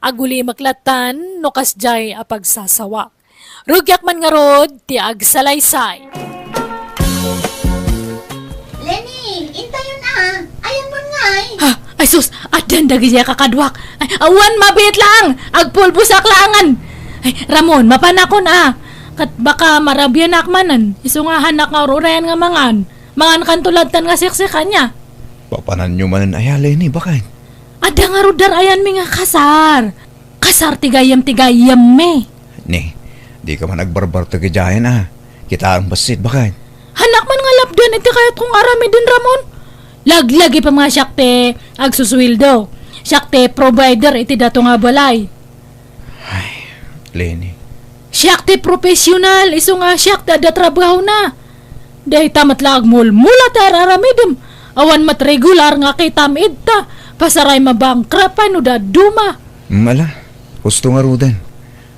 aguli maklatan no kasjay a pagsasawak. Rugyak man nga rod ti agsalaysay. Lenny, intayon na. Ayan mo nga eh. Ha, ay sus, adan dagi siya kakadwak. Ay, awan mabit lang, agpulbo sa klangan. Ay, Ramon, mapanakon kat baka marabyan akmanan, isungahan na nga rurayan nga mangan kantulatan nga siksikan niya. Papanan nyo manan ay Lenny, bakit? Ada nga rudar ayan mi nga kasar. Kasar tigayam me. Ni, di ka man nagbarbar tagajayan Kita ang basit, bakit? Hanak man nga lapdan iti kayat kong arami din Ramon. Laglagi pa mga syakte agsuswildo. Syakte provider iti dato nga balay. Ay, Lenny. Syakte profesional iso nga syakte ada trabaho na. Dahi tamat laag mulmula ta aramidem. Awan mat regular nga kay tamid ta. Pasaray mabangkrapan o da duma. Mala, gusto nga rudan.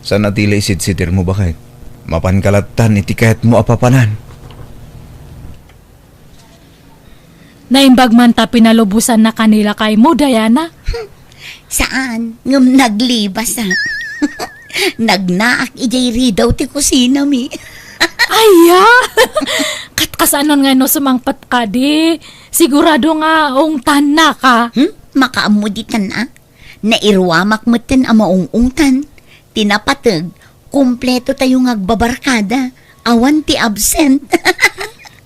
Sa natila isid-sidir mo bakit? Mapankalatan iti kahit mo apapanan. Naimbag man ta pinalubusan na kanila kay mo, Diana. Saan? Ngam naglibas Nagnaak ijay ridaw ti kusina mi. Aya! Katkasanon nga no sumangpat ka di. Sigurado nga ungtan na ka. Makaamuditan Nairwamak moten ang maungungtan. Tinapatag, kumpleto tayong agbabarkada. Awan ti absent.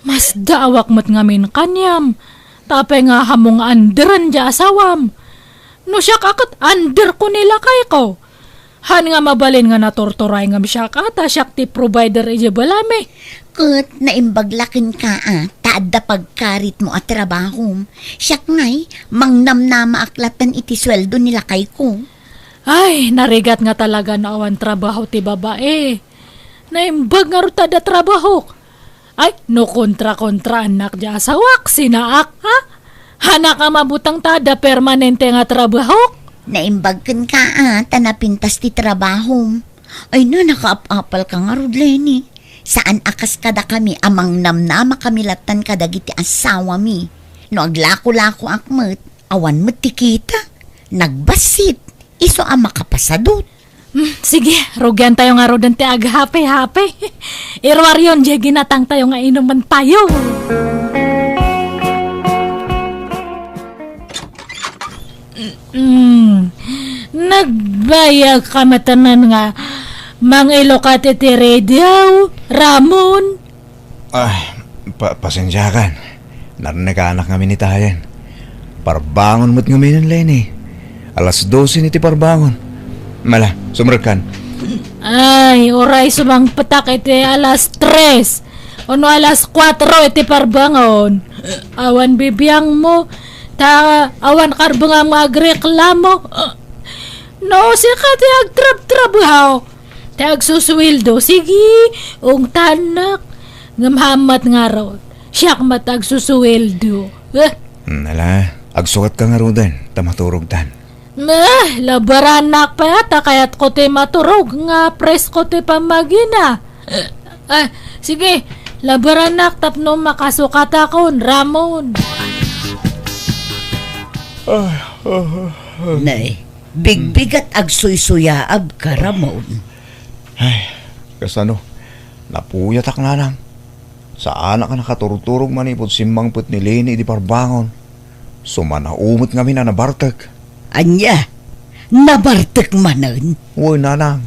Mas daawak mo't ngamin kanyam. Tapay nga hamong anderan di asawam. No siya kakat under ko nila kay ko. Han nga mabalin nga natortoray nga siya kata siya ti provider ije balame. Kat naimbaglakin ka taadda pagkarit mo at trabaho. Siyak ngay, mangnamnama aklatan iti sweldo nila kay ko. Ay, narigat nga talaga na awan trabaho ti babae. Naimbag nga rutada trabaho. Ay, no kontra-kontra anak di asawak, sinaak ha? Hanak nga mabutang tada permanente nga trabaho. Naimbagkan ka tanapintas ti trabaho. Ay na, nakaap-apal ka nga rod, Lenny. Saan akas kada kami amang namnama kami latan kadagiti asawa mi. No aglako-lako akmet, awan met ti kita. Nagbasit, iso ang makapasadot. Sige, rugyan tayo nga rodan ti aghape-hape. Irwaryon, di ginatang tayo nga inuman tayo. Nagbayag ka matanan nga mangilo ka ti radio, Ramon. Ay, pasensyakan. Nagkaanak kami ni Tayan. Parbangon mo't ngaminan, Lenny. Alas 12 niti parbangon. Mala, sumrakan. Ay, oray sumang patak iti alas 3. Ono alas 4 iti parbangon. Awan bibiyang mo. Awan karbang ang magreklamo. No, sika ti agtrab-trabaho. Ti agsuswildo. Sige, ung tanak. Ngamhamat nga ron. Siyak mat agsuswildo. Nala, agsukat ka nga rudan. Tamaturog tan. Labaranak pa yata kaya't ko ti maturog nga pres ko ti pamagina. Sige, labaranak tapno makasukat akon, Ramon. Nay, bigbigat agsuy-suyaab ka, Ramon. Ay, kasano? Napuyat ak na lang. Saan ka nakaturturog manipod simbang put ni Lenny di parbangon. Sumanaumot kami na nabartag. Anya, nabartek manan. Uy, nanang.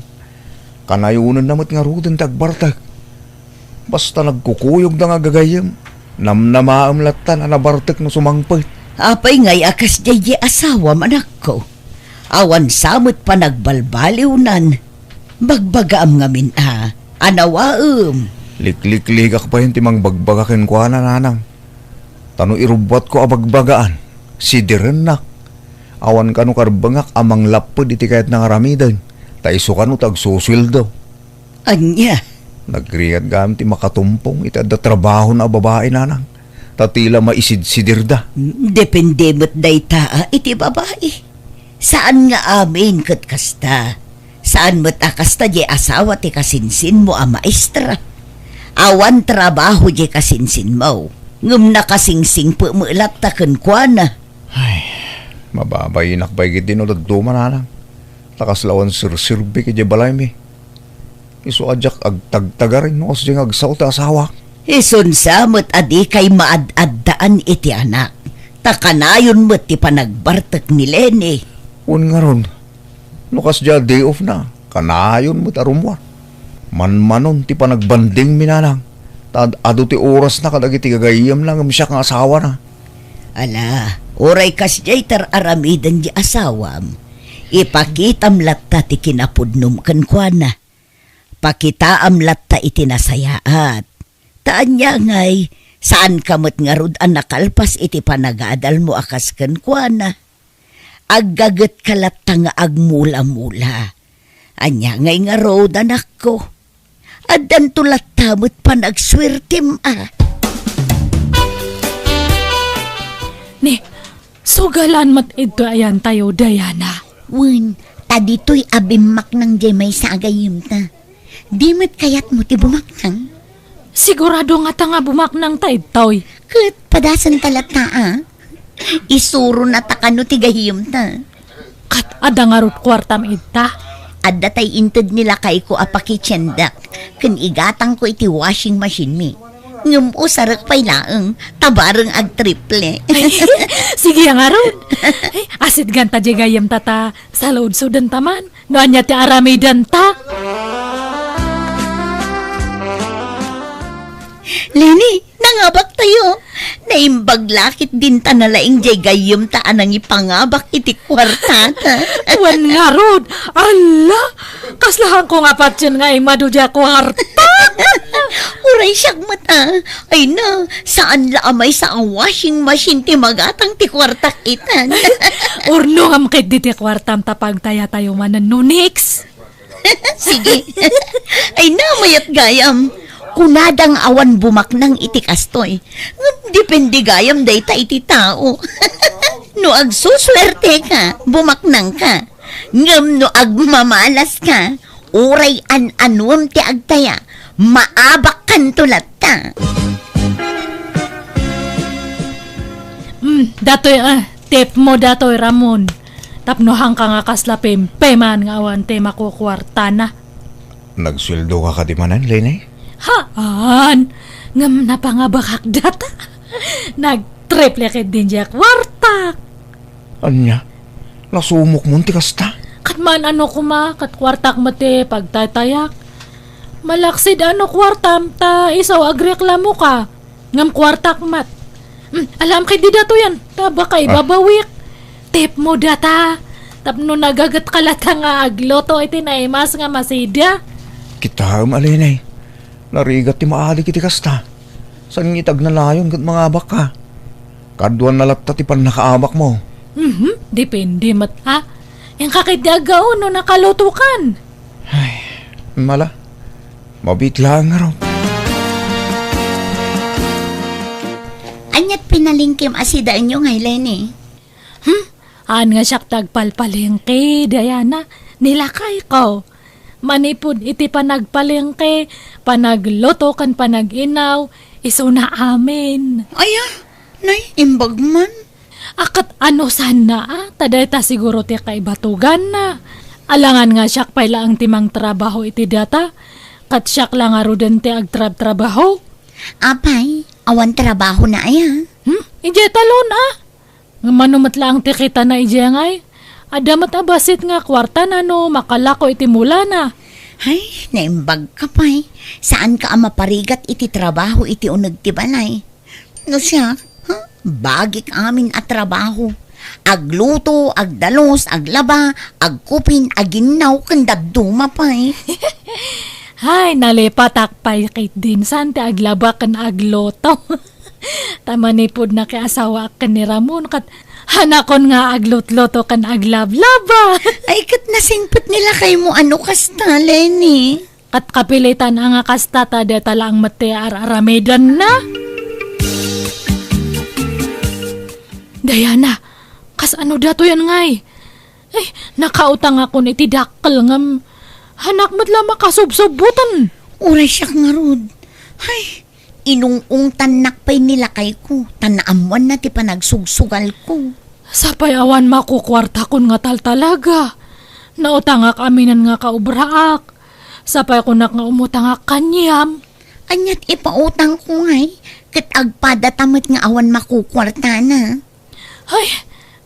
Kanayunan namat nga rudan tagbartag. Basta nagkukuyog na nga gagayam. Namnamaam latan na nabartek no sumangpit. Apay ngay akas jay asawa manak ko. Awan samot pa nagbalbaliwnan. Bagbagaam ngamin anawaam. Liklik-ligak pa yun timang bagbagakin ko na nanang. Tano irubot ko abagbagaan. Si Direnak. Awan kanu karbangak amang lapod iti kahit nangaramidan. Taiso kanu tagsusildo. Anya? Nagriad gam ti makatumpong iti adda trabaho na babae nanang. Tatila maisid-sidirda. Depende mo't dayta iti babae. Saan nga amin kat kasta? Saan mo't akasta di asawa ti kasinsin mo maestra? Awan trabaho di kasinsin mo. Ngum nakasingsing po mo ilatakan kwa na. Ay, mababay nakbay git din o dagduman nanang. Nakaslawan sir-sirbi kay balay mi. Isu ajak ag tagtagarin no kasi agsaw ta asawa. Isun samot adi kay maad-addaan iti anak. Takanayon mo't ti panagbartak ni Lenny. Un nga ron. Nukas dya day off na. Kanayon mo tarumwa. Manmanon ti panagbanding minanang. Tad ado ti oras na kadagiti gagayam lang siya kang asawa na. Ala, oray kas jay aramidan di asawam. Ipakitam latta ti kinapudnum kankwana. Pakitaam latta iti nasayaat. Taan niya ngay, saan kamot nga rod ang nakalpas iti panagadal mo akas kankwana. Aggagat kalatta nga agmula-mula. Anya ngay nga rod anak ko. Adan tulat tamot panagswertim Ni, sugalan mat ito ayan tayo, Diana. Wen, tadito'y abimak ng jemay sa agayim ta. Di mo't kayat mo ti bumaknang. Sigurado nga ta nga bumaknang tayo, Toy. Kat padasan talata Isuro na takano ti gahiyim ta. Kat ada nga rut kwartam ita. Adda tay inted nila kay ko apakitsendak. Kun igatang ko iti washing machine mi. Ngum usarak pay laeng, tabareng ag triple. Sige nga rut. Ay, asid ganta jegayam tata sa load sudan taman. Noan niya ti aramidan ta. Lenny, nangabak tayo. Naimbag lakit din ta na laing jegayim ta anang ipangabak iti kwartata. Wan nga rut. Ala, kaslahan ko nga patsin nga imadudya kwarta. Uray siyag mata. Ay na, saan laamay sa ang washing machine ti magatang ti kwartak itan. Urno nga makit di ti kwartam tapag taya tayo manan nunix. Sige. Ay na, mayat gayam. Kunadang awan bumaknang iti kastoy. Depende gayam day ta iti tao. No agsuswerte ka, bumaknang ka. Ngam no agmamalas ka, uray an-anwam ti agtaya, maabak kan tulat ta. Datoy tip mo datoy Ramon. Tapnohang ka nga kaslapim, peman nga awan te makukwarta na. Nagsweldo ka katimanan, Lenny? Haan, ngam na pangabakak data. Nag-triple kit din dya kwarta. Anya? Nasumok mo ti kasta? Katman ano kuma, kat kwartak mati pagtatayak. Malaksid ano kwartam ta isaw agreklamo ka. Ngam kwartak mat. Alam kay di dato yan, taba kay babawik. Tip mo data. Tapno nagagat kalata nga agloto iti naimas nga masida. Kita alinay. Narigat ti maali kiti kasta. San ngitag na layon kat mga abak ka? Kaduan na latta ti pan nakaabak mo. Depende mat ha. Yang kakidagaw no nakalutukan. Ay, mala. Mabit lang nga raw. Anyat pinalingkim asidaan nyo ngay, Lenny. Aan nga siyak tagpalpalengke, Diana. Nilakay ko. Manipod iti panagpalengke, panagloto kan panaginaw, iso na amin. Aya, nay, imbag man. Akat ano sana taday ta siguro ti kay batugan na. Alangan nga siyak pala ang timang trabaho iti data, kat siyak lang arudan ti agtrab-trabaho. Apay, awan trabaho na aya. Ije talon Nga manumat lang ti kita na ije ngay. Adamat abasit nga kwarta na no, makalako iti mula na. Ay, naimbag ka pa'y. Saan ka maparigat iti trabaho iti unag ti balay? No siya, bagik amin at trabaho. Agluto, agdalos, aglaba, agkupin, aginaw, kandaduma pa'y. Hay, nalipatak pa'y kit din san ti aglaba kan agloto. Tamanipod na kay asawa kan ni Ramon kat hanakon nga aglutloto kan aglablaba. Ay, kat nasingpit nila kay mo ano kasta, Lenny. Kat kapilitan ang akastata de talang mati aramedan na. Diana, kas ano dato yan ngay? Eh, nakautang ako ni tidakkel ngam hanak matla makasubsubutan. Uray siya nga rod. Ay, inung tanak pa'y nila kay ko. Tanaamuan na ti panagsugsugal ko. Sapay awan makukwarta kun nga tal talaga. nautangak aminan nga kaubraak. Sapay ko nga umutangak kanyam. Anyat ipautang ko ngay, kat agpadatamat nga awan makukwarta na. Ay,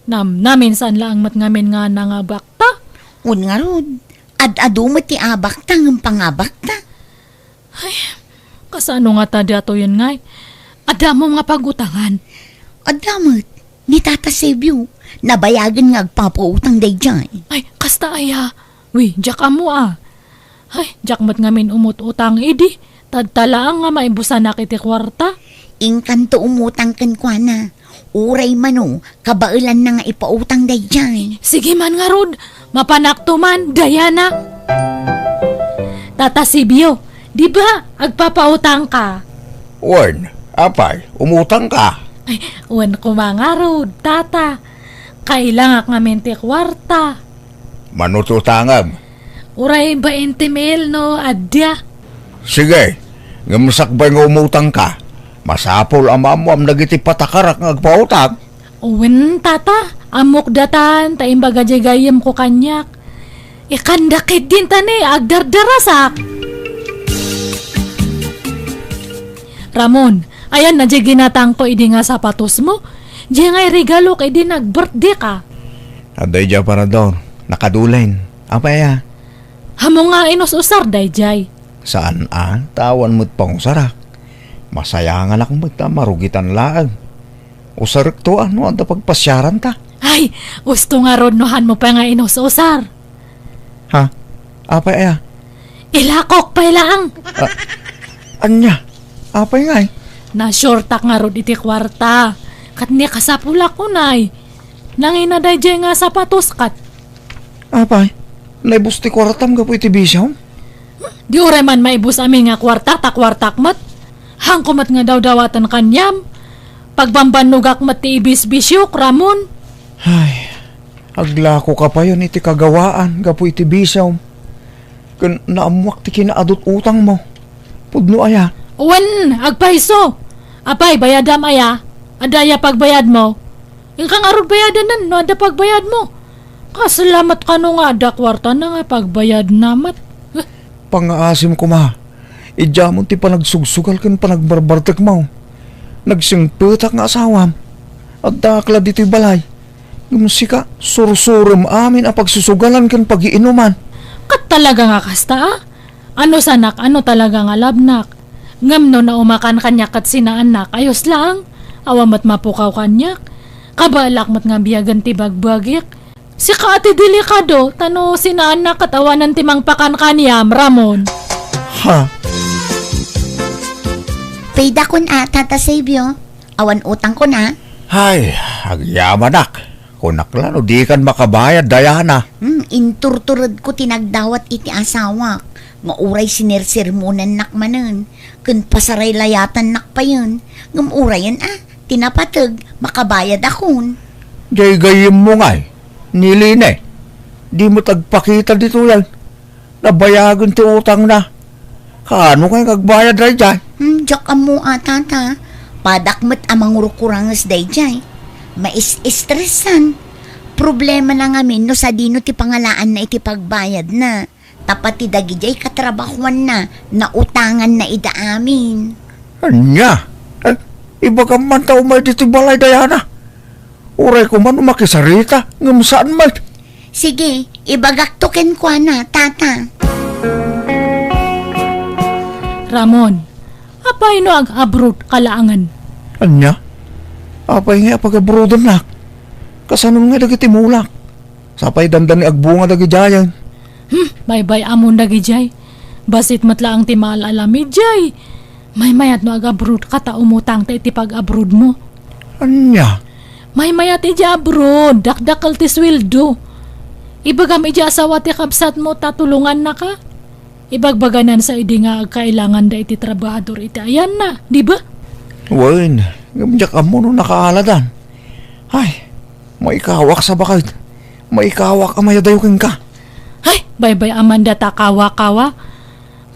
namin saan lang mat ngamin nga nangabakta. Un nga rod, ad-adumat ti abakta ng pangabakta. Kasano nga ta dato yun ngay? Ada mo nga pagutangan. Adamat, ni Tata Sebyo, nabayagan nga agpapautang day dyan. Ay, kasta aya. Uy, jak amo ah. Ay, jak mat ngamin umut-utang idi. Tadtalaang nga maibusan na kiti kwarta. Ingkanto umutang kan kwa na. Uray mano, kabailan na nga ipautang day dyan. Sige man nga rod, mapanakto man, Diana. Tata Sibyo, di ba agpapautang ka? Wen, apay, umutang ka. Ay, uwan ko mga rod, tata. Kailangak nga mente kwarta. Manututangam. Uray 20 mil no, adya. Sige, ngamasakbay nga umutang ka. Masapol ang amuam nagiti patakarak nga agpautang. Uwan, tata. Amok datan, taimbaga jagayam ko kanyak. Ikandakit din tani, agdardarasak. Ramon, ayan na di ginatang ko idi nga sapatos mo. Di nga regalo kay di nag-birthday ka. Aday dya para daw, nakadulain. Apaya, Hamo nga inos-usar, dayjay. saan tawan mo't pang sarak. Masaya nga nakang magtamarugitan laang. Usarik to ano, anda pagpasyaran ta. Ay, gusto nga rodnohan mo pa nga inos-usar. Ha? Apaya, Ilakok pa ilang. anya, apay nga eh. Na shortak nga rod iti kwarta. Kat niya kasapula ko nay. Nangina dayjay nga sapatos kat. Apay, naibus ti kwartam ka po iti bisyaw. Di ure man maibus amin nga kwarta ta kwartak mat. Hangkumat nga daw dawatan kanyam. Pagbambanugak mat ti ibis-bisyok, Ramon. Ay, aglako ka pa yun iti kagawaan ka po iti bisyaw. Kan naamuak ti kinaadot utang mo. Pudno aya. Uwan, agpaiso. Apay, bayadam aya. Adaya pagbayad mo. Ingkang arod bayadan no ada pagbayad mo. Kasalamat ka no nga ada kwarta na nga pagbayad namat. Pangaasim ko ma. Idya mo ti panagsugsugal kan panagbarbartek mo. Nagsingpetak nga asawam. At dakla dito'y balay. Gumusika, sursurum amin ang pagsusugalan kan pagiinuman. Kat talaga nga kasta ah. Ano sanak, ano talaga nga labnak. Ngam no na umakan kanyak at sinaanak, ayos lang. Awamat mapukaw kanyak. Kabalak mat nga biyagan ti bagbagik. Si ka ati delikado, tano sinaanak at awanan timang pakan kanyam, Ramon. Ha? Payda ko na, Tata Sebyo. Awan utang ko na. Hay, agyamanak. Kunakla no, di kan makabayad, Diana. Inturturad ko tinagdawat iti asawa. Mauray sinirsermonan nakmanan. Kun pasaray layatan nakpayon. Ngumurayan tinapatag, makabayad akon. Jay gayim mo nga eh. Niline. Di mo tagpakita dito yan. Nabayagan ti utang na. Kaano kayo kagbayad ray dyan? Diyak amo tata. Padakmat amang urukurangas day jay. Mais-estresan. Problema na ngamin no sa dino ti pangalaan na iti pagbayad na. Tapat ti dagijay katrabahuan na utangan na ida amin. Anya? Iba ka man tao may dito balay, Diana. Uray ko man umakisarita. Ngam saan man? Sige, ibagaktoken ko na, tata. Ramon, apay no ag-abroad kalaangan. Anya? Apay nga pag-abrodan na. Kasanong nga dagiti mulak. Sapay dandan ni agbunga dagi jayan. Bye-bye amon dagi jay. Basit matla ang timal alamid jay. May mayat no ag-abroad kata umutang ta iti pag-abroad mo. Anya? May mayat iti abroad, dakdakal ti sweldo. Ibagam iti asawa ti kabsat mo tatulungan na ka. Ibagbaganan sa idi nga kailangan da iti trabahador iti ayan na, di ba? Wen, gamjak mo no nakaaladan. Ay, maikawak sa bakit. Maikawak ang mayadayukin ka. Ay, bye-bye Amanda takawa-kawa.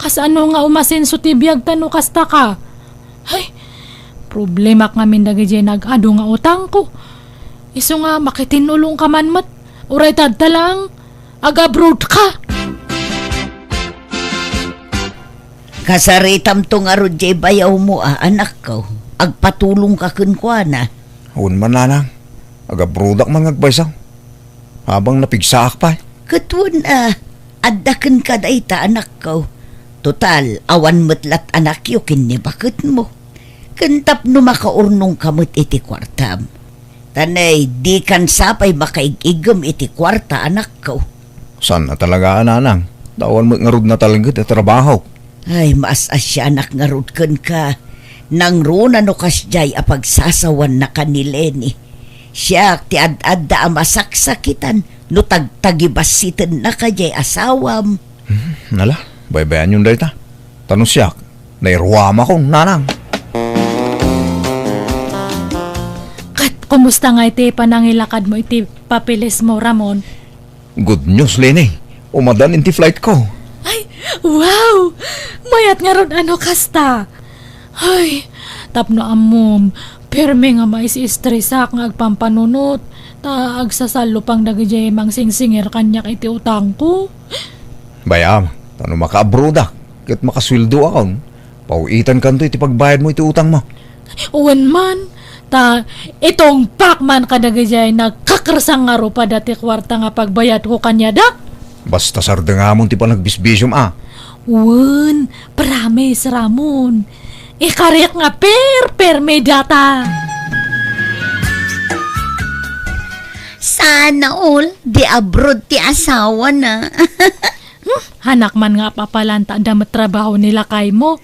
Kas ano nga umasinso ti biyag tano kasta ka. Ay, problema ka min dagi jay nag-ado nga utang ko. Iso nga makitinulong ka man mat. Uray tadta lang. Aga-abroad ka. Kasaritam to nga rod jay bayaw mo anak ko. Agpatulong ka kunkwana. Awan man nanang. Aga-brodak man ngagbaysaw. Habang napigsaak pa. Katwan addaken ka daita anak ko. Total, awan metlat anak yo kini bakit mo. Kentap no makaurnong kamot iti kwartam. Tanay, di kan sapay makaigigam iti kwarta anak ko. San na talaga nanang? Tawan mo ngarud na talaga at trabaho. Ay, maas asya anak nga rudken ka. Nang runa no kasjay apagsasawan na kanileni. Siya ti ad-adda amasaksakitan no tagtagibasitan na kajay asawam. Nala, baybayan yun dahita. Tanong siya, nairwama kong nanang. Kat, kumusta nga iti panangilakad mo iti papilis mo, Ramon? Good news, Lenny. Umadan inti flight ko. Ay, wow! Mayat nga ron ano kasta. Ay, tapno amom. Perme nga mais-stressak nga agpampanunot. Ta agsasalo pang dagijay mang singsingir kanyak iti utang ko. Bayam, tanong maka-abroad kat makaswildo akong. Pauitan kanto iti pagbayad mo iti utang mo. Uwan man. Ta itong pakman kadagijay nagkakrasang nga ro pa dati kwarta nga pagbayad ko kanya da. Basta sarda nga mo ti pa nagbisbisyom Uwan, promise Ramon. Ikarek nga per data. Sana all, di abroad ti asawa na. Hanak man nga papalanta damat trabaho nila kay mo.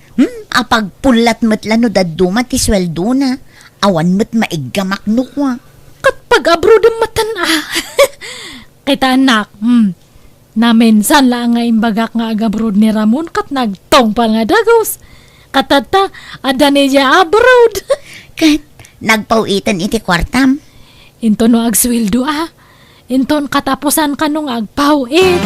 Apag pulat metlano daduma ti sweldo na. Awan met maigamak nukwa. Kat pag-abroad ang matan Kita anak, na minsan lang nga imbagak nga agabroad ni Ramon kat nagtong pa nga dagos. Katata, ada niya abroad. Kat, nagpauitan iti kwartam. Into no agswildo Inton katapusan ka nung agpawit.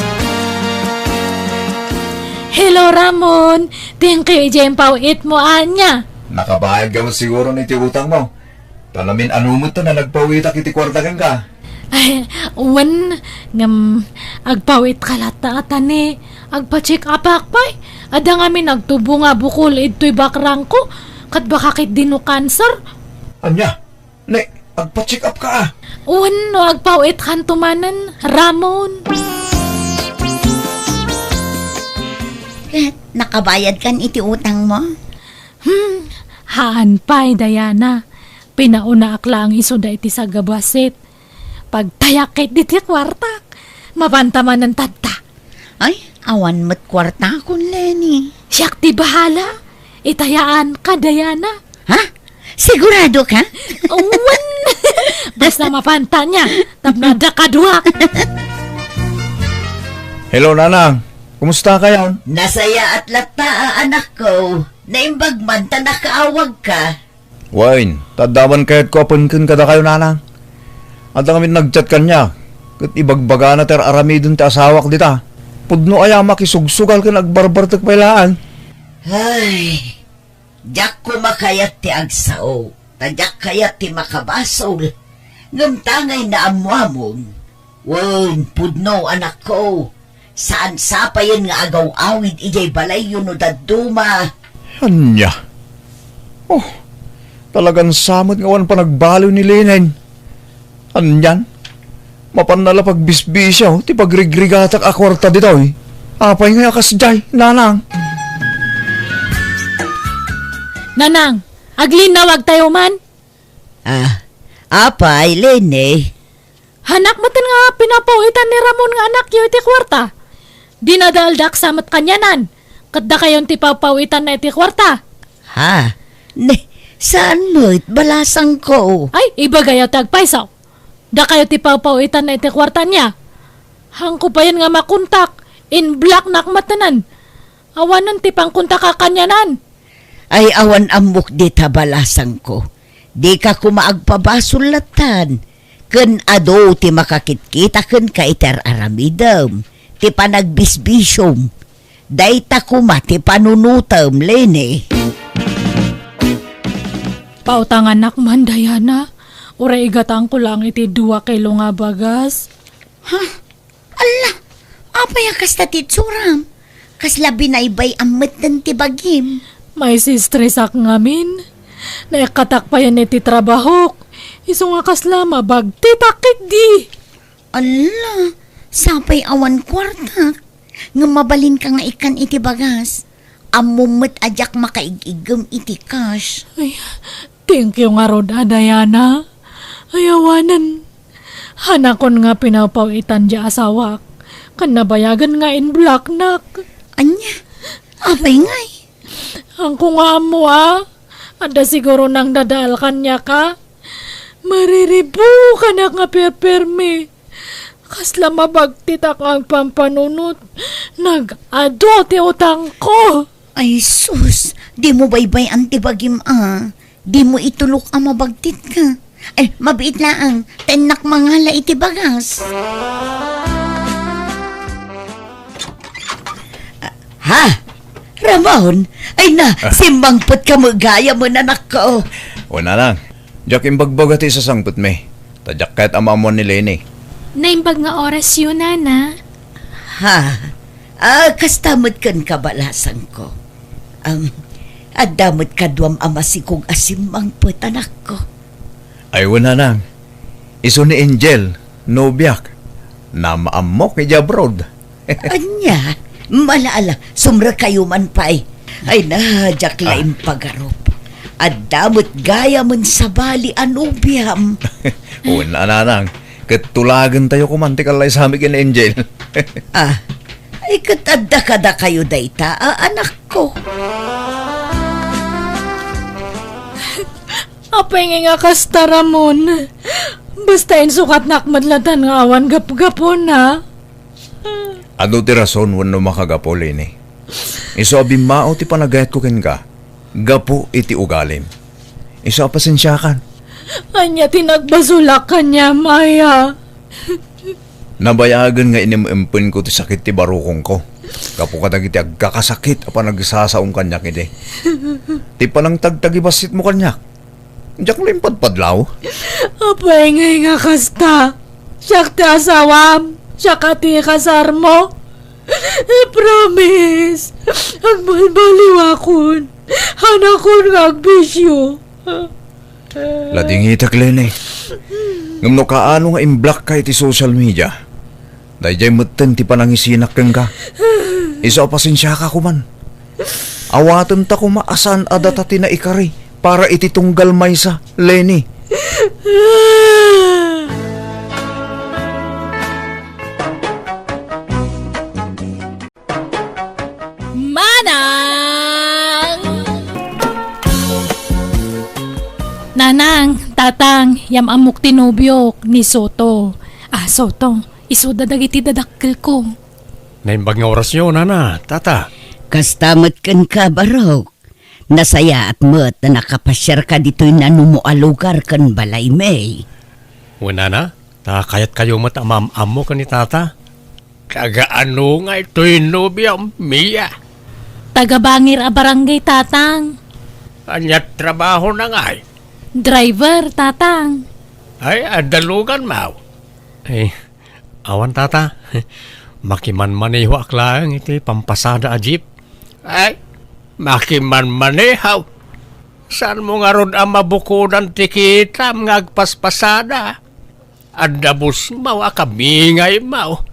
Hello Ramon, thank you ijay pawit mo anya. Nakabayad ka mo siguro ng iti utang mo. Talamin ano mo to na nagpawitak iti kwartakan ka. Ay, uwan, agpawit kalata atane, agpa-check up akpay. Ada nga mi nagtubo nga bukol ito'y bakrang ko, kat baka kit dino cancer. Anya, agpa-check up ka Uwan no agpawit kantumanan, Ramon. Kat, nakabayad kan iti utang mo. Haan pa'y, Diana. Pinauna akla ang iso da iti sa gabasit. Pagtayakit diti kwartak, mapantaman ng tata. Ay, awan met kwarta kun Lenny. Siyak ti bahala. Itayaan ka, Diana. Ha? Sigurado ka? Uwan! Basta mapanta niya, tapnada kaduak. Hello nanang, kumusta kayan? Nasaya at lata anak ko. Naimbag man ta nakaawag ka. Wine, tadaman kahit ko apunkin kada kayo nanang. At ang kami nagchat kanya, kat ibagbaga na ter aramidon ti asawak dita. Pudno aya makisugsugal ka nagbarbartak pailaan. Ay, jak ko makayat ti agsao. Tadyak kayat ti makabasol. Ngamtangay na amuamon. Wen, pudno anak ko. Saan sapayan nga agaw-awid ijay balay yun o daduma. Anya? Oh, talagang samot nga wan pa nagbaliw ni Lenen. Anyan? Mapanala pagbisbisyaw, ti pagrigrigatak akwarta dito Apay nga akas jay, nanang. Nanang, aglinawag tayo man. Apay, Lene. Hanak matan nga pinapawitan ni Ramon nga anak yu iti kwarta. Dinadaldak samat kanyanan. Kadda kayon ti papawitan na iti kwarta. Ha? Saan mo balasang ko? Ay, iba gayaw tagpaisaw. Da kayo ti papawitan na iti kwarta niya. Hangko pa yan nga makuntak. In black nakmatanan. Awanan ti pangkuntak ka kanyanan. Ay awan amok di tabalasang ko. Di ka kumaagpabasulatan. Ken ado ti makakitkita ken ka iter aramidam. Ti panagbisbisyom. Dayta kuma ti panunutam, Lene. Pautangan nakman, Diana. Ura igatang ko lang iti 2 kilo nga bagas. Ala, Apay akas tatitsuram. Kas labi na ibay amat ng tibagim. May sistresak ngamin. Naikatak pa yan iti trabahok. Isong akas lama bagtitakit di. Ala, sapay awan kwarta. Nga mabalin ka nga ikan iti bagas. Amumot ajak makaigigam iti cash. Ay, thank you nga rod, Diana. Ayawanan. Hanakon nga pinapawitan di asawak. Kanabayagan nga in black nak. Anya, apay ngay. Ang kunga mo Ada siguro nang dadal kanya ka. Mariribu ka na nga perperme. Kasla mabagtitak ang pampanunot. Nag-ado ti utang ko. Ay sus, di mo baybay ang tibagim Di mo itulok ang mabagtit ka. Ay, mabiit laang, tenak mangala iti bagas. Ha? Ramon? Ay na, simbangpot ka mo gaya mo nanak ko. Una lang. Diyak imbagbaga ti sa sangput me. Tadyak kahit amamon ni Lenny. Naimbag nga oras yun, Nana. Ha? Kastamot kan kabalasan ko. Adamot kadwam amasikog asimbangpot anak ko. Ay wala lang. Iso ni Angel, nobyak. Na maamok ni Jabrod. Anya, malaala, sumra kayo man pa'y. Ay na, laing pagarop. Adamot gaya mon sa bali anubiam. Wala na lang. Katulagan tayo kumantikalay sa amin kin Angel. Ay katadda kada kayo dayta, anak ko. Apay nga kasta, Ramon. Basta sukat nakmadlatan nga awan gap-gapon, ha? Ano ti rason wano makagapo, Lenny? Iso abimao ti panagayat ko ken ka. Gapo iti ugalim. Iso pasensyakan. Anya tinagbasulak kanya, Maya. Nabayagan nga inimempun ko ti sakit ti barukong ko. Kapo katag iti agkakasakit apa nagsasaong kanyak iti. Ti panang tagtagibasit mo kanyak. Diyak limpad padlaw. Apay nga kasta. Siyak ti asawam. Siyak ti kasar mo. Promise. Agbalbaliwakon. Hanakon nga agbisyo. Lading itak, Lenny. Ngam no kaano nga imblock ka iti social media. Dayjay mutten ti panangisinak keng ka. Iso pasensya ka kuman. Awaten ta kumaasan adata ti na ikari para iti tunggal maysa, Lenny. Nanang, tatang, yam amok tinubyok ni Soto. Soto, isuda dagiti dadakkel ko. Naimbag nga oras yun, Nana, tata. Kastamot kan ka barok. Nasaya at mo't na nakapasyar ka dito'y nanumualugar kan balay may. Una na, kayat kayo matamam-amo ka ni tata. Kagaano nga ito'y nobya, Mia. Tagabangir a barangay, tatang. Anyat trabaho na nga eh. Driver, tatang. Ay, adalugan mau. Ay, awan tata. Makiman-maneho aklang iti pampasada a jeep. Ay, makiman-manehaw. Saan mo nga ron ang mabukudan tikitam nga agpaspasada? Adabos mau akabingay mau.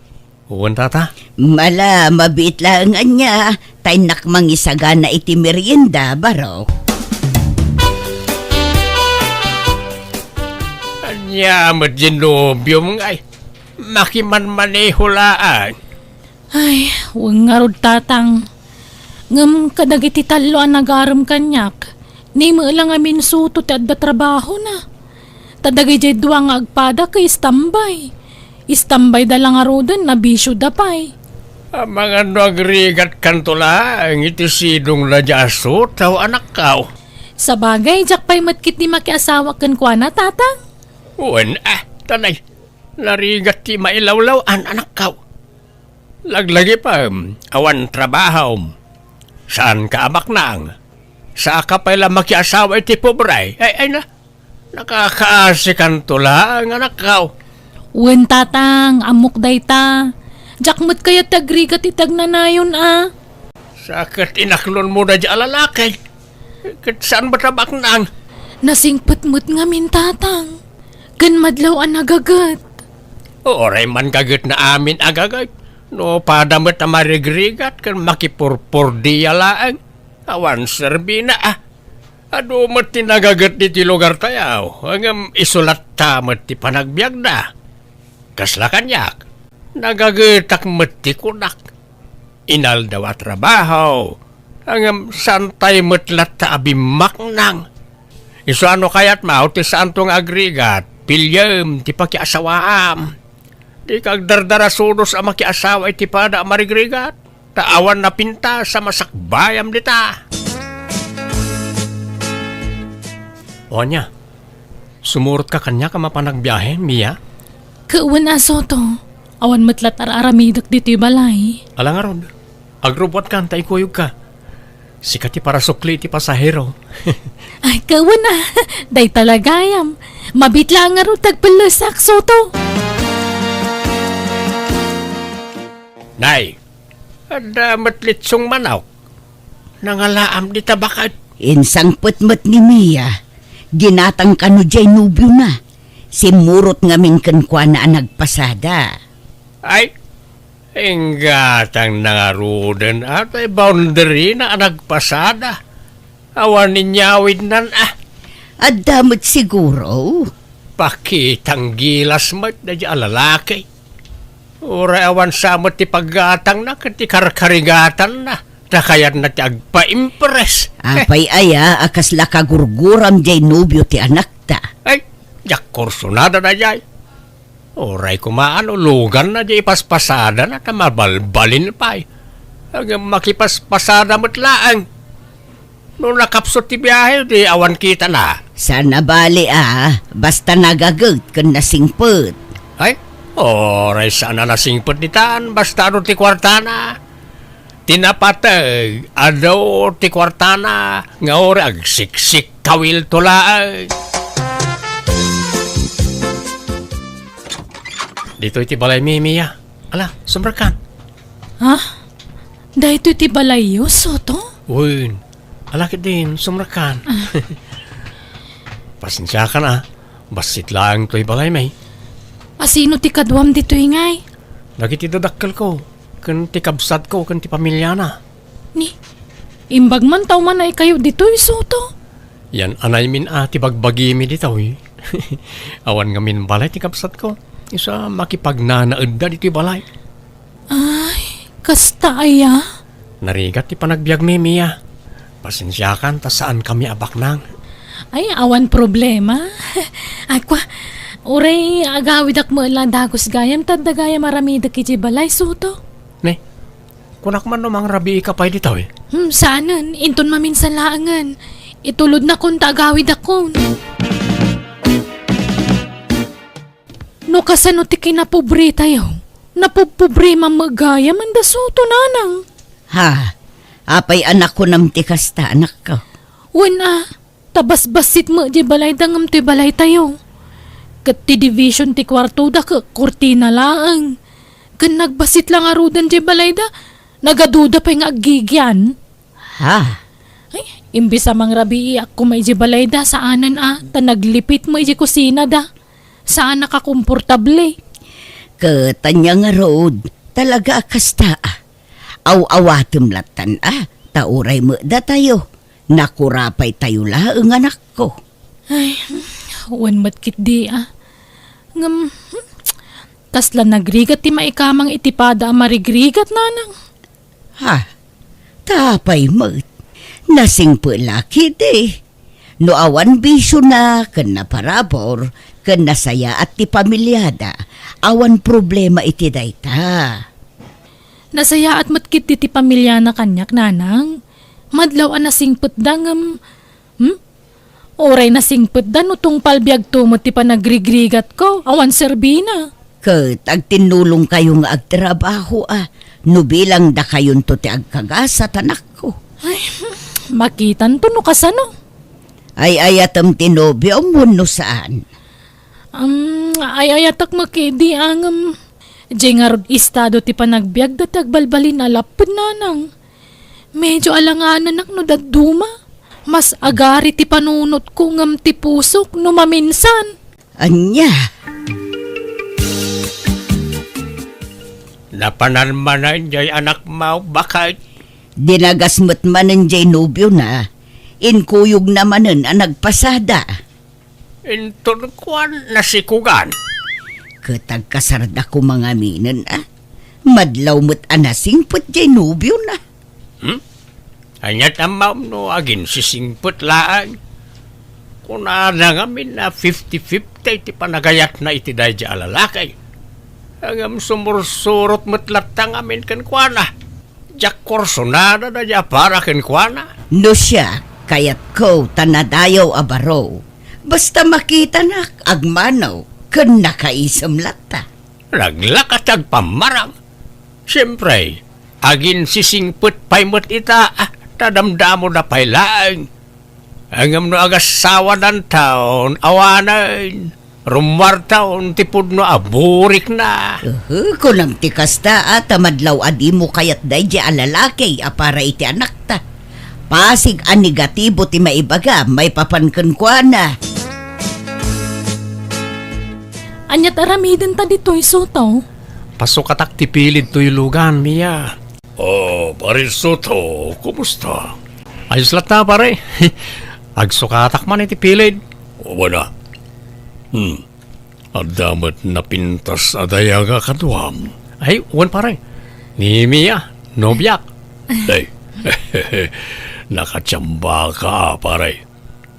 Uwan tata? Mala, mabiit lang niya. Tay nakmangisaga na iti merienda, barok. Anya, madinobyo mo nga ay. Makiman-maneho laan. Ay, huwag nga rod, tatang. Ngam kadagiti talo ang nagaram kanyak. Ni mo lang amin suto ti adda trabaho na. Tadagay jay duwa nga agpada kay istambay. Istambay da lang arudan na bisyo da pay. Ang mga nagrigat kantula, ang iti sidong na jaso, tao anak kao. Sa bagay, jak pa'y matkit ni makiasawa kan kwa na, tatang. Uwan, tanay, narigat ti mailawlaw an anak kao. Laglagi pa, awan trabaho. Saan ka amak nang? Sa ka pala makiasawa iti pobray? Ay na, nakakaasikan tula ang anak kao. Uwan, tatang, amok day ta. Jakmat kaya tagrigat itag nanayon Sakit inaklon mo na dyan lalaki. Kat saan ba tabak nang? Nasingputmut nga mintatang. Gan madlaw ang nagagat. Oray man kagat na amin agagay. No padamot na marigrigat kan makipurpur diya laang. Awan serbi na Ado mo't tinagagat di ti lugar tayaw. Hanggang isulat ta mo't ti panagbiag na. Kasla kanyak. Nagagetak mo't ti kunak. Inal daw at trabaho. Hanggang santay mo't lata abimak nang. Iso ano kaya't mao ti saan tong agrigat. Pilyam ti pakiasawaam. Di kag dardara sudos ang makiasawa iti pada marigrigat. Taawan na pinta sa masakbayam dita. O niya, sumurot ka kanya ka mapanagbiyahe, Mia? Kauwan Soto. Awan matlat araramidak dito balay. Alang arod, agrobot ka, tay kuyog ka. Sikat ti para sukli ti pasahero. Ay, kauwan Day talagayam. Mabitla nga ro tagpalasak, Soto. Nay, ada matlitsong manaw. Nangalaam di tabakat. Insang putmut ni Mia. Ginatang kano jay nubyo na. Simurot ngamin kankwa na nagpasada. Ay, inggatang nangarudan at ay boundary na nagpasada. Awan ninyawid nan At damot siguro. Pakitang gilas mat na di alalaki. Ura awan samot ti paggatang na kati karkarigatan na. Takayat na ti agpa-impress. Apay aya akas lakagurguram jay nubyo ti anak ta. Ay, jak kursunada na jay. Oray kumaano, lugan na jay paspasada na tamabalbalin pa eh. Hanggang makipaspasada mo't laang. Nung nakapsot ti biyahe, di awan kita na. Sana bali basta nagagat kan nasingput. Ay, oray sana nasingpot nitaan, basta ano ti kwartana. Tinapatag, adaw ti kwartana, nga oray agsiksik kawil tulaang. Dito iti balay Mimiya. Ala, sumrakan. Dahito ti balayo, Soto? Uy, alakit din, sumrakan. Pasensya ka na, basit lang to'y balay may. Asino ti kadwam dito ingay? Lagi ti dadakkel ko, kan ti kabsat ko, kan ti pamilya na. Ni, imbag man tao man ay kayo dito, Soto. Yan anay min ti bagbagi mi dito eh. Awan nga min balay ti kabsat ko. Isa makipagnanaed da dito balay. Ay, kasta aya. Narigat ti panagbiag mi, Mia. Pasensyakan, ta saan kami abak nang. Ay, awan problema. Ay, kwa, uray agawid ak mo lang dagos gayam, tanda gayam maramidak iti balay, Soto. Ne, kunak man namang rabi ka pa dito eh. Saanan, inton maminsan laangan. Itulod na kung tagawid akon. No kasano ti kinapobre tayo. Napopobre mamagaya man da Soto nanang. Ha, apay anak ko nam ti kasta anak ko. Wana, tabas-basit mo di balay dangam ti balay tayo. Kat ti division ti kwarto da ka kurtina laang. Kan nagbasit lang arudan di balay da, nagaduda pa yung agigyan. Ha, Ay, imbis amang rabi ako may di balay da, saanan ta naglipit mo di kusina da. Saan nakakomportable? katanya nga road, talaga kasta aw-awatem latan tauray mo da tayo. Nakurapay tayo laang anak ko. Ay, wan matkit di Ngam, kasla nagrigat ti maikamang itipada ang marigrigat nanang. Ha, tapay mo. Nasing laki di. No awan bisyo na, kan na parabor, kan nasaya at ti pamilyada, awan problema iti dayta. Nasaya at matkit ti pamilya na kanyak nanang. Madlaw ang nasingput dangam. Oray nasingput da no tong palbiag tumot ti panagrigrigat ko. Awan serbina. Kat agtinulong kayo nga agtrabaho no bilang da kayon to ti agkagasa tanak ko. Makitan to no kasano. Ay ayatam tinobyo mo no saan. Ay ayatak makidi ang Diyay nga rod estado ti panagbiag datag balbalin alapod nanang. Medyo alanganan nak no daduma. Mas agari ti panunot ko ngam ti pusok no maminsan. Anya, Napanalmanan jay anak mo, bakit? dinagasmat manen jay nobyo na. Inkuyog namanen ang nagpasada. Intun kuan nasikugan. Katagkasarda ko mga minan Madlaw mo't anasingpot jay nobyo na. Anyat ang maam no agin sisingput laang. Kung namin na 50-50 ti panagayat na iti dahi di alalakay. Hanggang sumursurot matlatang amin kan kuana. Diyak korsonada na diya para kan kuana. No siya, kayat ko tanadayaw abaro. Basta makita na agmanaw, kan nakaisam lata. Naglakatag pamarang. Siyempre, agin sisingput paimot ita, tadamdamo na pailaang. Hanggang no agasawa ng taon, awanan. Rumwar taon, tipod no aburik na. Kunang tikasta at madlaw adi mo kayat day di alalaki para iti anak ta. Pasig ang negatibo ti maibaga, may papankan kwa na. Anyat aramiden ta dito'y soto. Pasok katak tipilid to'y lugan, Mia. Oh, pare Soto, kumusta? Ayos lat na, pare. Agsukatak man itipilid. O ba na? Adamat na pintas adayaga kaduam. Ay, uwan pare. Ni Mia, nobyak. Ay, nakatsamba ka, pare.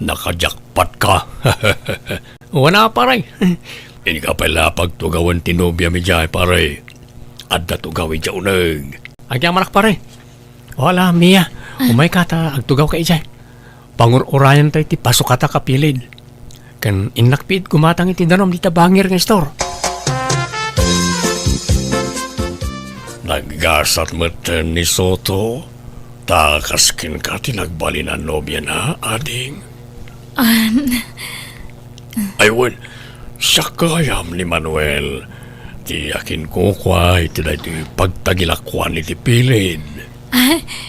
Nakajakpat ka. Uwan na, pare. Hindi ka pala pagtugawan tinobya mi dyan, pare. Adda tugawi dyan unag. Agyan manak, pare. Wala, Mia. Umay ka ta, agtugaw ka dyan. Pangur-urayan tayo ti pasok kata kapilid. Kan inakpid kumatang iti danom di tabangir ng store. Naggasat matan ni Soto. Takaskin ka tinagbali na nobya na, ading. Aywan, siya kayam ni Manuel. Ti akin ko kwa iti na iti pagtagilakwan iti pilid.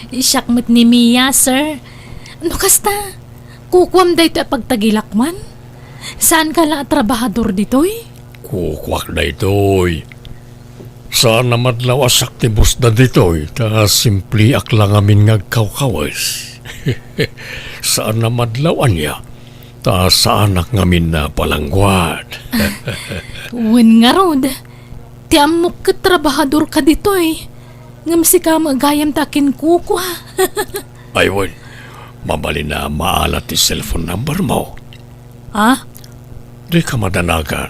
Isyakmat ni Mia, sir. Ano kasta? Kukwam da ito pagtagilakman? Saan ka lang trabahador dito'y? Kukwak na ito'y. Saan na madlaw asak ti busda dito'y, ta simpli aklang amin ngagkawkawas. Saan na madlawan niya, ta saan ak ngamin na palangguad. Uwan nga rod. Ti amok ka trabahador ka dito'y. Ngamsi ka magayam takin kukwa. Aywan, mabali na maalat ti cellphone number mo. Di ka madanagan.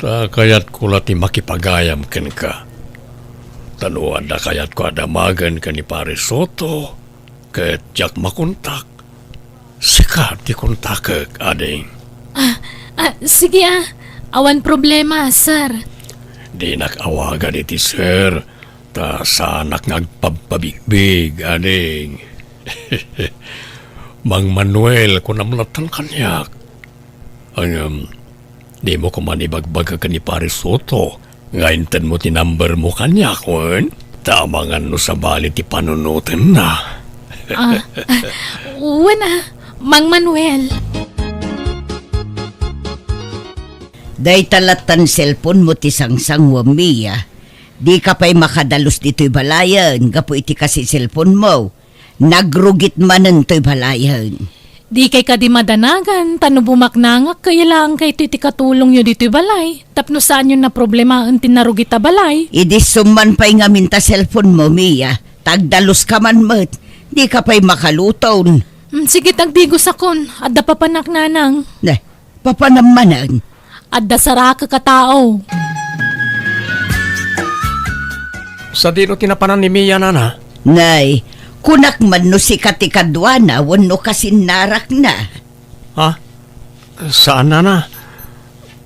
Ta kayat ko lati makipagayam ken ka. Tanuan da kayat ko adamagan ka ni Pare Soto. Ket jak makontak. Sikat di kontakek, ading. Sige awan problema, sir. Di nakawagan iti sir. Ta sanak ngagpapabigbig, ading. Mang Manuel ko namlatan kanyak. Di mo kumanibagbaga ka ni Pare Soto. Ngayon mo ti number mo kanya, kun? Tamangan no sa bali ti panunutin na. Uwan Mang Manuel. Day talatan cellphone mo ti sangsang Mia. Di ka pa'y makadalos dito'y balayan, gapo iti kasi cellphone mo. Nagrugit manan to'y balayan. Di kay ka di madanagan, tano bumaknangak, kaya lang kay iti katulong nyo dito'y balay. Tapno saan yun na problema ang tinarugita balay? Idi suman pa'y nga minta cellphone mo, Mia. Tagdalos ka man mat. Di ka pa'y makaluton. Sige tagdigos akon, adda pa panak nanang. Papanamanan. Adda saraka katao. Sa dino tinapanan ni Mia, nana? Nay, kunak man no si katikadwana, wano kasinarak na. Saan, nana?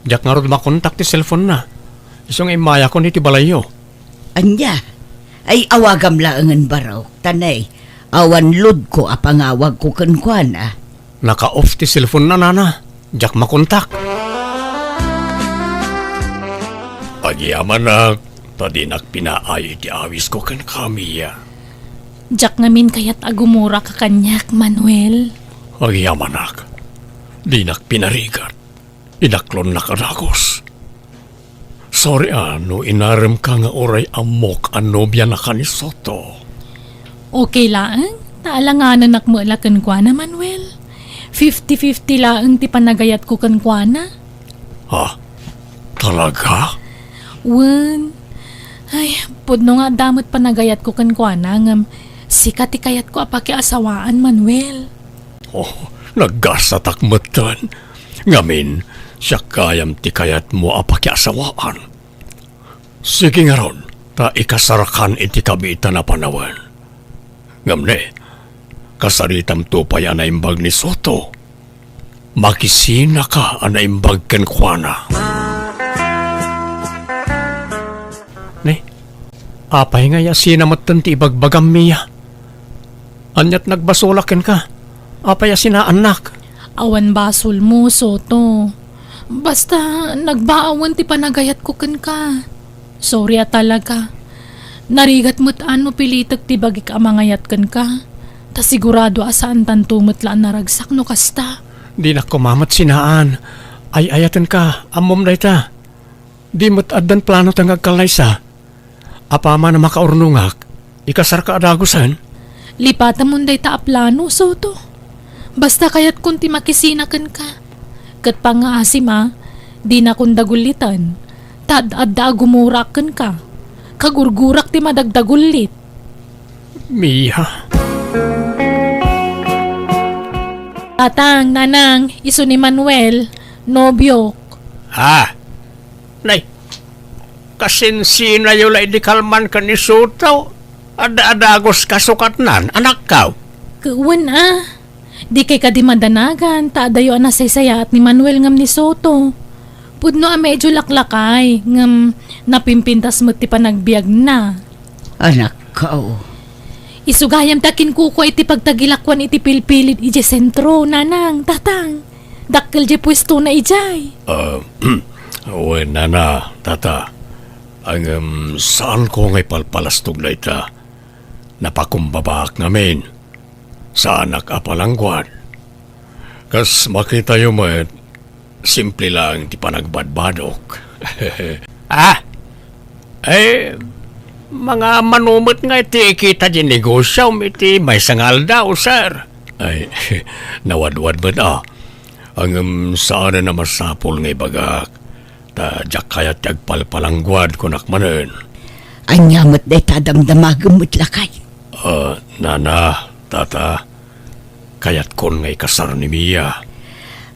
Diyak nga rin makontak ti cellphone na. Isang imaya ko ni ti balayo. Anya, ay awagam laangan baraw. Tanay, awan lod ko apangawag ko kankwana. Naka-off ti cellphone na, nana. Diyak makontak. Agyaman na, Tadinak pinaay ti awis ko kan kamiya. Jak ngamin kayat agumura ka kanyak, Manuel. Agyamanak. Dinak pinarigat. Inaklon na kadagos. Sorry no inarem ka nga oray amok ang nobya na kanisoto. Okay lang, taalanganan mo lakan kwa na, Manuel. 50-50 lang ti panagayat ko kan kwa na. Ha? Talaga? Wen, ay, pudno nga damot panagayat ko kan kwa na, ngam sikat ti kayat ko apaki asawaan, Manuel. Oh, naggasatakmatan. Ngamin, siya kayam ti kayat mo apakiasawaan. Sige nga ron, ta ikasarakan iti kabita na panawan. Ngamne, kasaritam to pa yan na imbag ni Soto. Makisina ka ang naimbag ken kuana. Ne, apay nga yasina matan ti ibagbagam miya. Anyat nagbasolaken ka, apay yasina anak. Awan basol mo, Soto. Basta nagbaawan ti panagayat ko kan ka. Sorry talaga. Narigat mo't ano pilitag ti bagik amangayat kan ka. Ta sigurado asaan tantumot laan naragsak no kasta. Di na kumamat sinaan. Ay ayatan ka, amom na ita. Di mo't addan plano tang agkalaysa. Apama na makaurnungak, ikasar ka adagusan. Lipatan mo day ta aplano, Soto. Basta kayat kunti makisinakan ka. Kat pa nga asim di na kung dagulitan. Tad-adda gumurakan ka. Kagurgurak ti madagdagulit. Mia, Tatang, nanang, iso ni Manuel, nobyo. ha? Nay, kasinsina yun lay di kalman ka ni Soto. Ada-adagos kasukat nan, anak ka. Kawan Di kay ka di madanagan, taadayo nasaysaya at ni Manuel ngam ni Soto. Pudno medyo laklakay, ngam napimpintas mo ti panagbiag na. Anak ko. Isugayam takin kuko iti pagtagilakwan iti pilpilit ije sentro, nanang, tatang. Dakkel je pwesto na ijay. Uwe, nana, tata. Ang saan ko ngay palpalastog na ita? Napakumbabak namin. Sa anak apalangguan. Kas makita yung simple lang ti panagbadbadok. Mga manumot nga iti kita di negosyo, iti may sangal daw, sir. Ay, nawadwad ba ang saan na masapol nga ibagak. Ta jak kaya tagpalpalangguad kunak manen. Anyamot day tadamdamagamot lakay. Nana, tata, kayat kon ngay kasar ni Mia.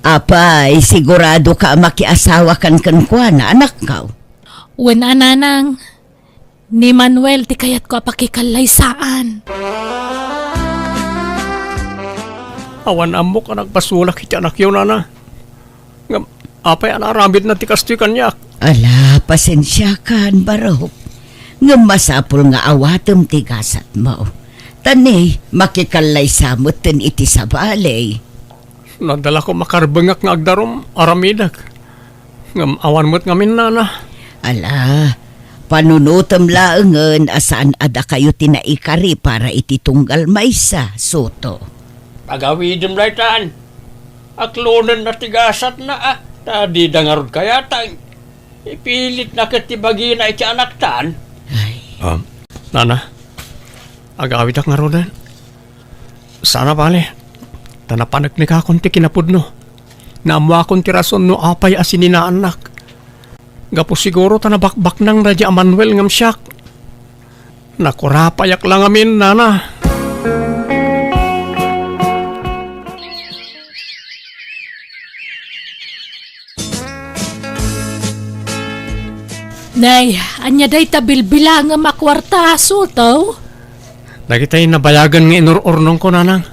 Apay, sigurado ka makiasawa kan na anak ka. Wen nanang, ni Manuel ti kayat ko apakikalaysaan. Awan amok anak basulak iti anak yun, nana. Ngam, apay anarambit na ti kastoy kanyak. Ala, pasensya kan barok. Ngam masapul nga awatem ti gasat mo. Tani, makikalay samot ten iti sa balay. Nadala ko makarbengak nga agdarom aramidak. Ngam awan mo't ngamin, nana. Ala, panunutam laengen asaan ada kayo tinaikari para iti tunggal maysa, Soto. Pagawidin raytan. Aklonan na tigasat na Tadi dangarod kaya tang. Ipilit na katibagi na iti anak tan. Ay, Nana, agawid ak nga rodan. Sana bale, tanapanak ni kakon ti kinapudno. Naamwa akong ti rason no apay asinin na anak. Gapo siguro tanabakbak ng Radya Manuel ngam siyak. Nakurapayak lang amin, nana. Nay, anya day tabilbila nga makwarta, Soto. Nakita'y nabayagan nga inururnong ko, nanang.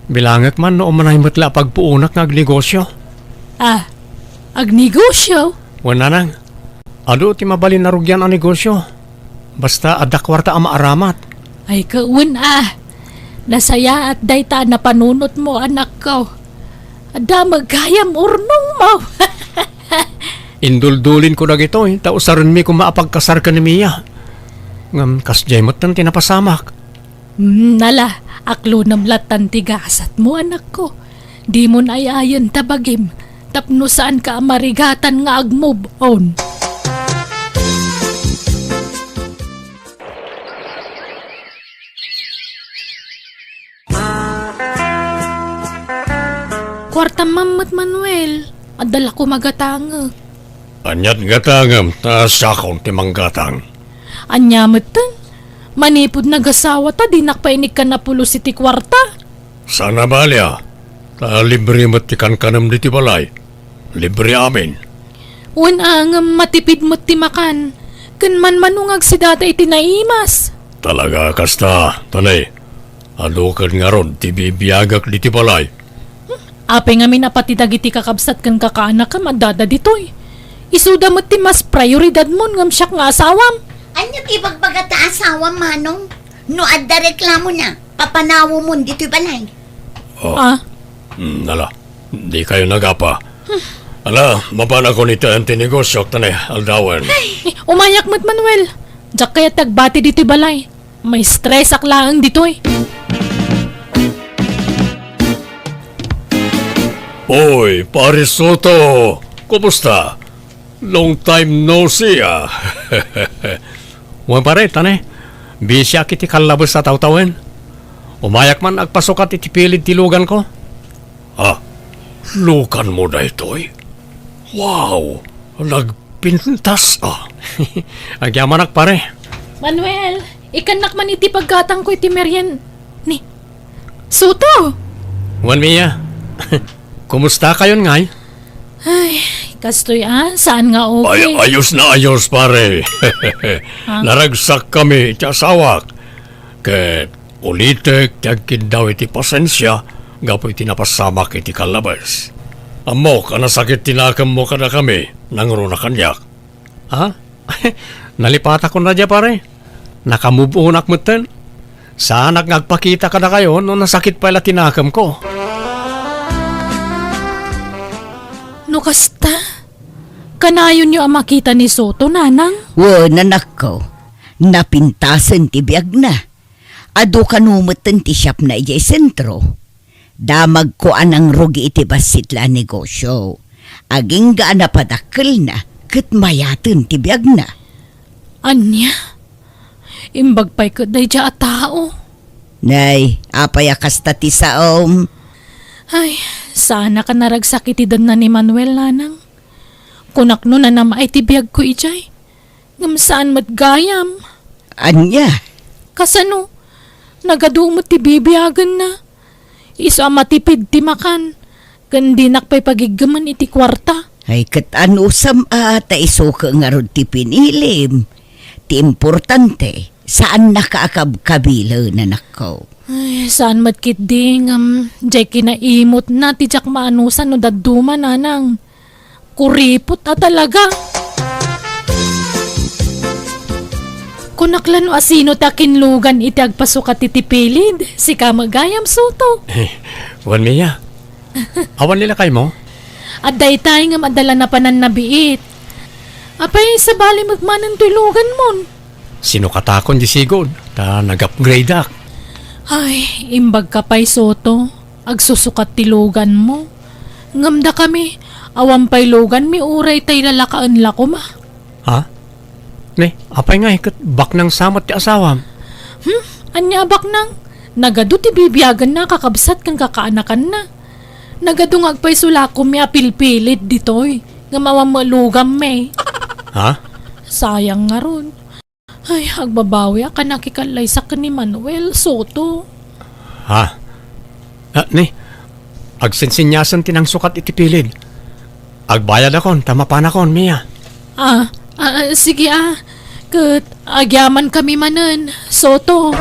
Bilangak man no umanay matla pagpuunak nga agnegosyo. Agnegosyo? Wan, nanang. Ado ti mabalin na rugyan ang negosyo. Basta adakwarta ang maaramat. Ay kaun nasaya at dayta na panunot mo, anak ko. Ada magkayam urnong mo. Induldulin ko na gito tausaran mi kung maapagkasar ka ni Mia. Ngam kasjay mo't nang tinapasamak. Nala, aklo namlatan tigasat mo anak ko. Di mo na ayayan tabagim. Tapno saan ka marigatan nga ag-move on. Kwarta mammat Manuel, adala ko magatanga. Anyat gatangam, sa akong timang gatang. Anyamatan, manipod nagasawa ta, dinak painig ka na pulo siti kwarta. Sana balya, libre matikan kanam diti balay. Libre amin. Wan ang matipid mo't timakan, kan man manungag si data itinaimas. Talaga kasta, tanay. Adukan nga ron, tibibiyagak diti balay. Apay nga minapatidag iti kakabsat kan kakaanak ka madada ditoy. Isuda mo't ti mas prioridad mo ngam siyak nga asawam. Anya ibagbaga ta asawa manong? No adda reklamo na, papanawo mo dito'y balay. Ah, Nala, di kayo nagapa. Ala, mapana ko nito ang tinegosyo, tanay, aldawan. umayak mo't Manuel. Diyak kaya tagbati dito'y balay. May stress aklaang ditoy. Oy, pare Soto! Kumusta? Long time no see, ah. Wan pare, tanay. Bisya kiti kalabas sa tawtawen. Umayak man agpasukat iti pilid tilugan ko. Ah, lukan mo na ito'y. Wow! Nagpintas, ah. Agyamanak pare. Manuel, ikanak man iti paggatang ko iti meryen. Ni, Soto! Wan Mia, kumusta kayon ngay? Ay, kastoy saan nga okay? Ayos na ayos pare. Naragsak kami iti asawak. Ket ulitek tiyagkin daw iti pasensya gapo iti napasamak iti kalabas. Amo kanasakit tinakam mo kada kami nangro na kanyak. Ha? Nalipata ko na dya pare. Nakamove on akmutten. Saan nagpakita kada kayo no nasakit pala tinakam ko. No kasta? Kanayon niyo ang makita ni Soto, nanang? Nanak ko, napintasan ti biyag na. Ado kanumutan ti siyap na ijay sentro. Damag ko anang rugi iti basitla negosyo. Aging gaan na padakkel na, kat mayatan ti biyag na. Anya? Imbag pa'y kaday dya a tao. Nay, apay akasta ti saom. Ay, sana ka naragsakitidan na ni Manuel, nanang. Kunak no na nama ay tibiyag ko ijay. Ngam saan matgayam. Anya? Kasano? Nagadumot ti bibiyagan na. Iso ang matipid ti makan. Gandinak pa'y pagigaman iti kwarta. Ay kat anusam ta iso ka nga ron ti pinilim. Ti importante, saan nakaakab-kabila na nakaw. Ay, saan matkit ding, jay kinaimot na, tijak maanusan no daduma, nanang. Kuripot talaga. Kunaklan o asino ta kinlugan iti agpasukat iti pilid, si Kamagayam Soto. Wan Mia, awan nila kay mo? At daytay nga madala na panan nabiit. Apay, sa bali magmanan tulugan mon. Sino katakon di sigod? Ta nag-upgrade ak. Ay, imbag ka pa'y Soto. Agsusukat tilugan mo. Ngamda kami, awampay lugan mi uray tay lalakaan lako ma. Ha? Ne, apay nga ikat bak ng samot ti asawam. Anya bak nang? Nagado ti bibiyagan na kakabsat kang kakaanakan na. Nagado nga agpay sulako mi apilpilit ditoy. Nga mawamulugam me. Ha? Sayang nga ron. Ay, agbabawi ka nakikalay sa ni Manuel Soto. Ha? Ne, agsensinyasan tinang sukat iti pilid. Agbayad akon, tama pa na kon, Mia. Sige Kat, agyaman kami manan, Soto.